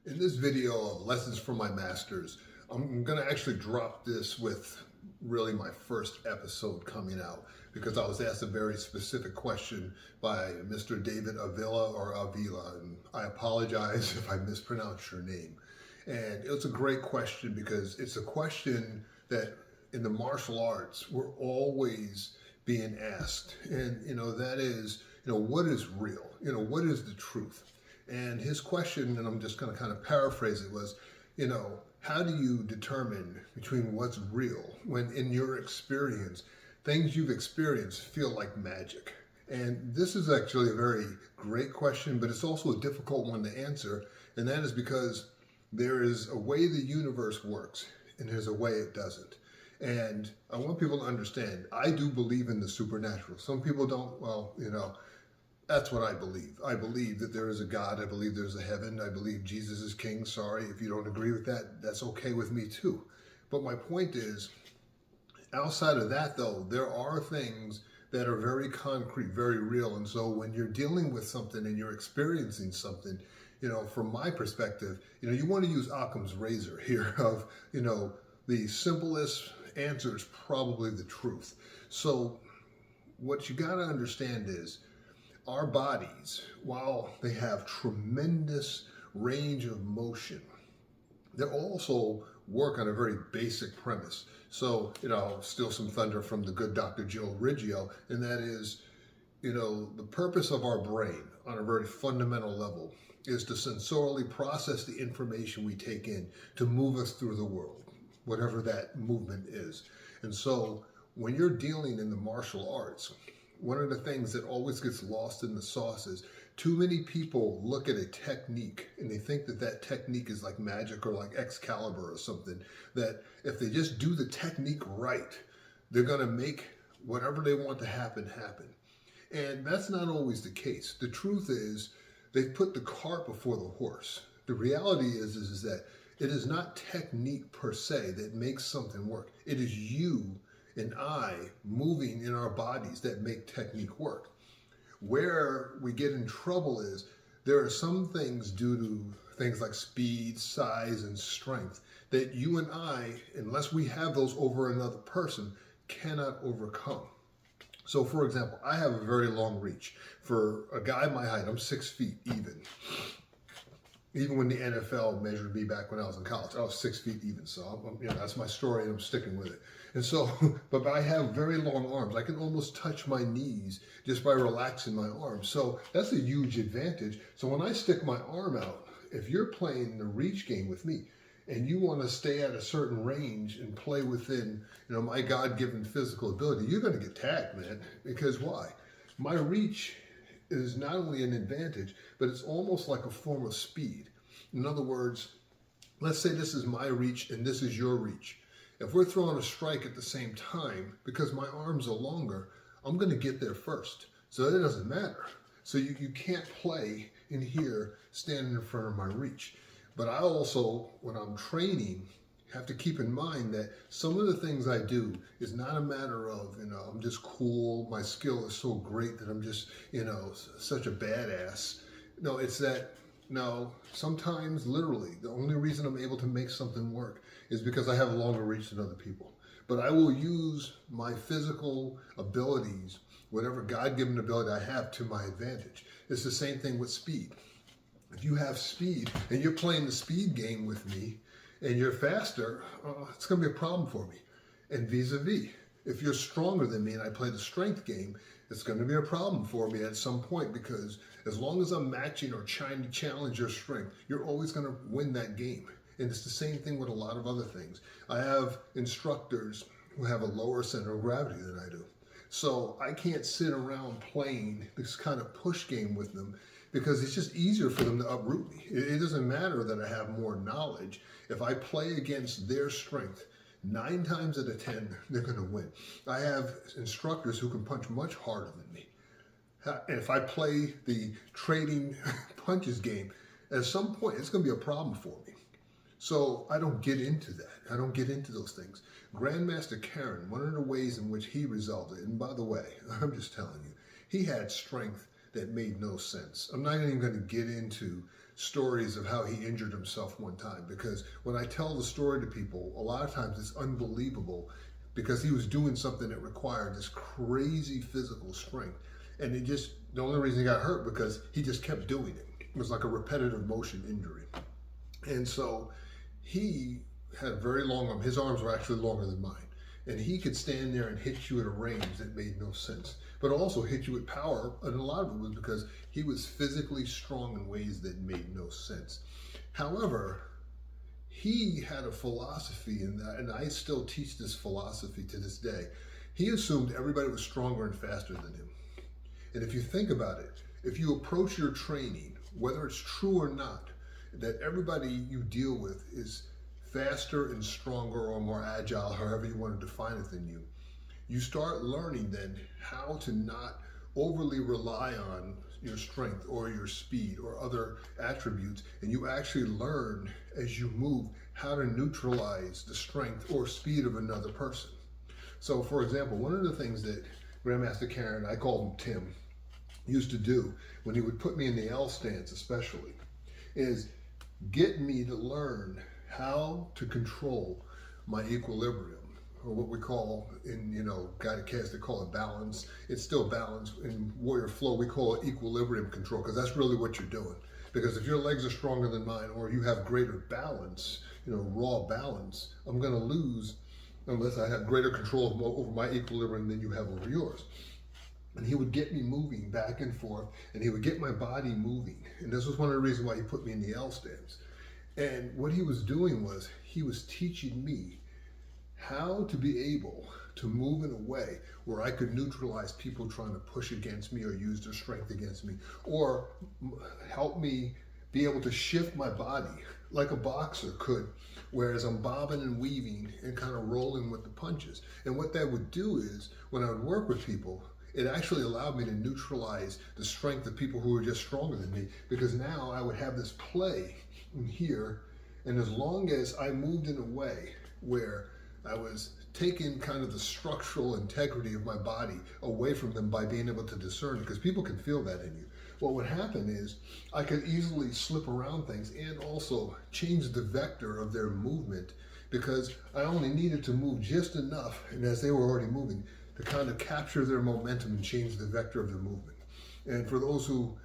In this video of Lessons from My Masters, I'm going to actually drop this with really my first episode coming out because I was asked a very specific question by Mr. David Avila or Avila, and I apologize if I mispronounced your name. And it's a great question because it's a question that in the martial arts we're always being asked, and that is, what is real? What is the truth? And his question, and I'm just going to kind of paraphrase it, was, how do you determine between what's real when in your experience, things you've experienced feel like magic? And this is actually a very great question, but it's also a difficult one to answer. And that is because there is a way the universe works and there's a way it doesn't. And I want people to understand, I do believe in the supernatural. Some people don't. Well, that's what I believe. I believe that there is a God. I believe there's a heaven. I believe Jesus is king. Sorry, if you don't agree with that, that's okay with me too. But my point is, outside of that though, there are things that are very concrete, very real. And so when you're dealing with something and you're experiencing something, from my perspective, you want to use Occam's razor here of, the simplest answer is probably the truth. So what you got to understand is, our bodies, while they have tremendous range of motion, they also work on a very basic premise. So, steal some thunder from the good Dr. Joe Riggio, and that is, the purpose of our brain on a very fundamental level is to sensorially process the information we take in to move us through the world, whatever that movement is. And so when you're dealing in the martial arts, one of the things that always gets lost in the sauce is too many people look at a technique and they think that that technique is like magic or like Excalibur or something, that if they just do the technique right, they're going to make whatever they want to happen. And that's not always the case. The truth is they put the cart before the horse. The reality is that it is not technique per se that makes something work. It is you and I moving in our bodies that make technique work. Where we get in trouble is there are some things due to things like speed, size, and strength that you and I, unless we have those over another person, cannot overcome. So for example, I have a very long reach. For a guy my height, I'm 6 feet even. Even when the NFL measured me back when I was in college, I was 6 feet even. So that's my story and I'm sticking with it. And so, but I have very long arms. I can almost touch my knees just by relaxing my arms. So that's a huge advantage. So when I stick my arm out, if you're playing the reach game with me and you want to stay at a certain range and play within, my God-given physical ability, you're going to get tagged, man. Because why? My reach is not only an advantage, but it's almost like a form of speed. In other words, let's say this is my reach and this is your reach. If we're throwing a strike at the same time, because my arms are longer, I'm going to get there first. So it doesn't matter. So you can't play in here standing in front of my reach. But I also, when I'm training, have to keep in mind that some of the things I do is not a matter of, I'm just cool, my skill is so great that I'm just, such a badass. No, it's that, sometimes literally, the only reason I'm able to make something work is because I have a longer reach than other people. But I will use my physical abilities, whatever God-given ability I have, to my advantage. It's the same thing with speed. If you have speed and you're playing the speed game with me, and you're faster, it's going to be a problem for me. And vis-a-vis, if you're stronger than me and I play the strength game, it's going to be a problem for me at some point, because as long as I'm matching or trying to challenge your strength, you're always going to win that game. And it's the same thing with a lot of other things. I have instructors who have a lower center of gravity than I do. So I can't sit around playing this kind of push game with them, because it's just easier for them to uproot me. It doesn't matter that I have more knowledge. If I play against their strength, 9 times out of 10, they're going to win. I have instructors who can punch much harder than me. And if I play the trading punches game, at some point, it's going to be a problem for me. So I don't get into that. I don't get into those things. Grandmaster Karen, one of the ways in which he resulted, and by the way, I'm just telling you, he had strength that made no sense. I'm not even going to get into stories of how he injured himself one time, because when I tell the story to people, a lot of times it's unbelievable because he was doing something that required this crazy physical strength. And the only reason he got hurt because he just kept doing it. It was like a repetitive motion injury. And so he had very long arms. His arms were actually longer than mine. And he could stand there and hit you at a range that made no sense, but also hit you with power. And a lot of it was because he was physically strong in ways that made no sense. However, he had a philosophy in that, and I still teach this philosophy to this day. He assumed everybody was stronger and faster than him. And if you think about it, if you approach your training, whether it's true or not, that everybody you deal with is faster and stronger or more agile, however you want to define it, than you, you start learning then how to not overly rely on your strength or your speed or other attributes, and you actually learn as you move how to neutralize the strength or speed of another person. So for example, one of the things that Grandmaster Karen, I called him Tim, used to do when he would put me in the L stance especially, is get me to learn how to control my equilibrium, or what we call in, guided chaos, they call it balance. It's still balance. In warrior flow, we call it equilibrium control, because that's really what you're doing. Because if your legs are stronger than mine, or you have greater balance, raw balance, I'm going to lose unless I have greater control over my equilibrium than you have over yours. And he would get me moving back and forth, and he would get my body moving. And this was one of the reasons why he put me in the L stance. And what he was doing was he was teaching me how to be able to move in a way where I could neutralize people trying to push against me or use their strength against me, or help me be able to shift my body like a boxer could, whereas I'm bobbing and weaving and kind of rolling with the punches. And what that would do is, when I would work with people, it actually allowed me to neutralize the strength of people who were just stronger than me, because now I would have this play in here, and as long as I moved in a way where I was taking kind of the structural integrity of my body away from them by being able to discern, because people can feel that in you, what would happen is I could easily slip around things and also change the vector of their movement, because I only needed to move just enough, and as they were already moving, to kind of capture their momentum and change the vector of their movement. And for those who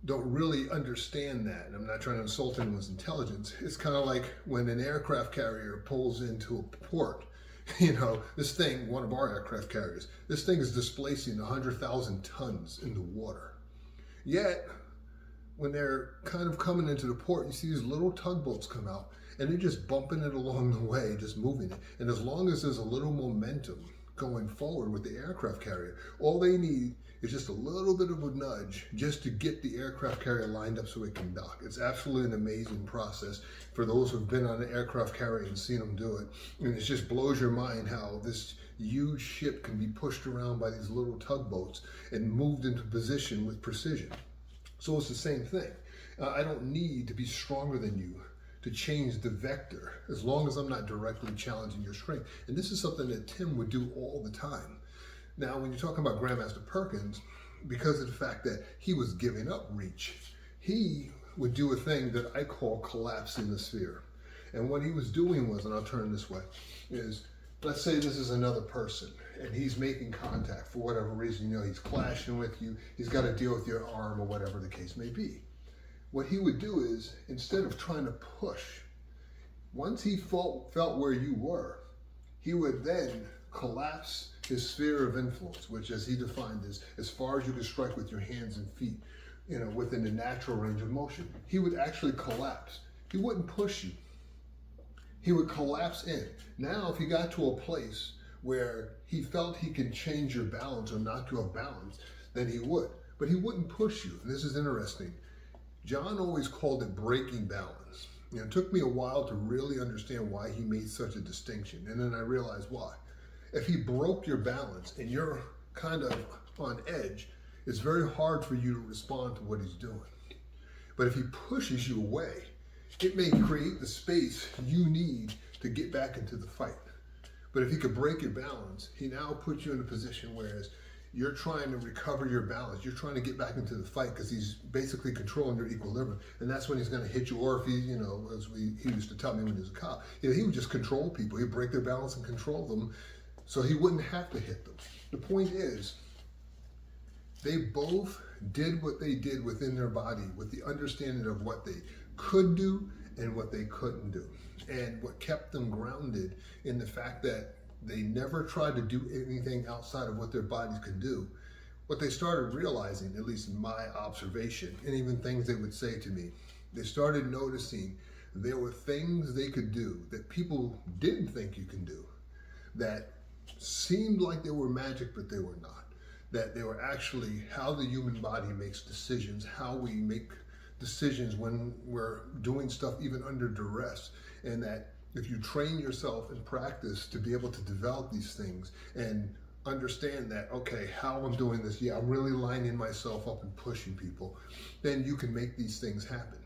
don't really understand that, and I'm not trying to insult anyone's intelligence, it's kind of like when an aircraft carrier pulls into a port. This thing, one of our aircraft carriers, this thing is displacing 100,000 tons in the water. Yet, when they're kind of coming into the port, you see these little tugboats come out, and they're just bumping it along the way, just moving it. And as long as there's a little momentum going forward with the aircraft carrier, all they need is just a little bit of a nudge just to get the aircraft carrier lined up so it can dock. It's absolutely an amazing process for those who've been on an aircraft carrier and seen them do it. And it just blows your mind how this huge ship can be pushed around by these little tugboats and moved into position with precision. So it's the same thing. I don't need to be stronger than you to change the vector, as long as I'm not directly challenging your strength. And this is something that Tim would do all the time. Now, when you're talking about Grandmaster Perkins, because of the fact that he was giving up reach, he would do a thing that I call collapsing the sphere. And what he was doing was, and I'll turn this way, is, let's say this is another person, and he's making contact for whatever reason, he's clashing with you, he's got to deal with your arm or whatever the case may be. What he would do is, instead of trying to push, once he felt where you were, he would then collapse his sphere of influence, which, as he defined, is as far as you can strike with your hands and feet, within the natural range of motion. He would actually collapse. He wouldn't push you. He would collapse in. Now, if he got to a place where he felt he could change your balance or knock you off balance, then he would. But he wouldn't push you. And this is interesting. John always called it breaking balance. It took me a while to really understand why he made such a distinction. And then I realized why. If he broke your balance and you're kind of on edge, it's very hard for you to respond to what he's doing. But if he pushes you away, it may create the space you need to get back into the fight. But if he could break your balance, he now puts you in a position whereas you're trying to recover your balance. You're trying to get back into the fight because he's basically controlling your equilibrium. And that's when he's going to hit you. Or if he, he used to tell me when he was a cop, he would just control people. He'd break their balance and control them so he wouldn't have to hit them. The point is, they both did what they did within their body with the understanding of what they could do and what they couldn't do. And what kept them grounded in the fact that they never tried to do anything outside of what their bodies could do. What they started realizing, at least in my observation, and even things they would say to me, they started noticing there were things they could do that people didn't think you can do, that seemed like they were magic, but they were not. That they were actually how the human body makes decisions, how we make decisions when we're doing stuff even under duress, and that if you train yourself and practice to be able to develop these things and understand that, okay, how I'm doing this, I'm really lining myself up and pushing people, then you can make these things happen.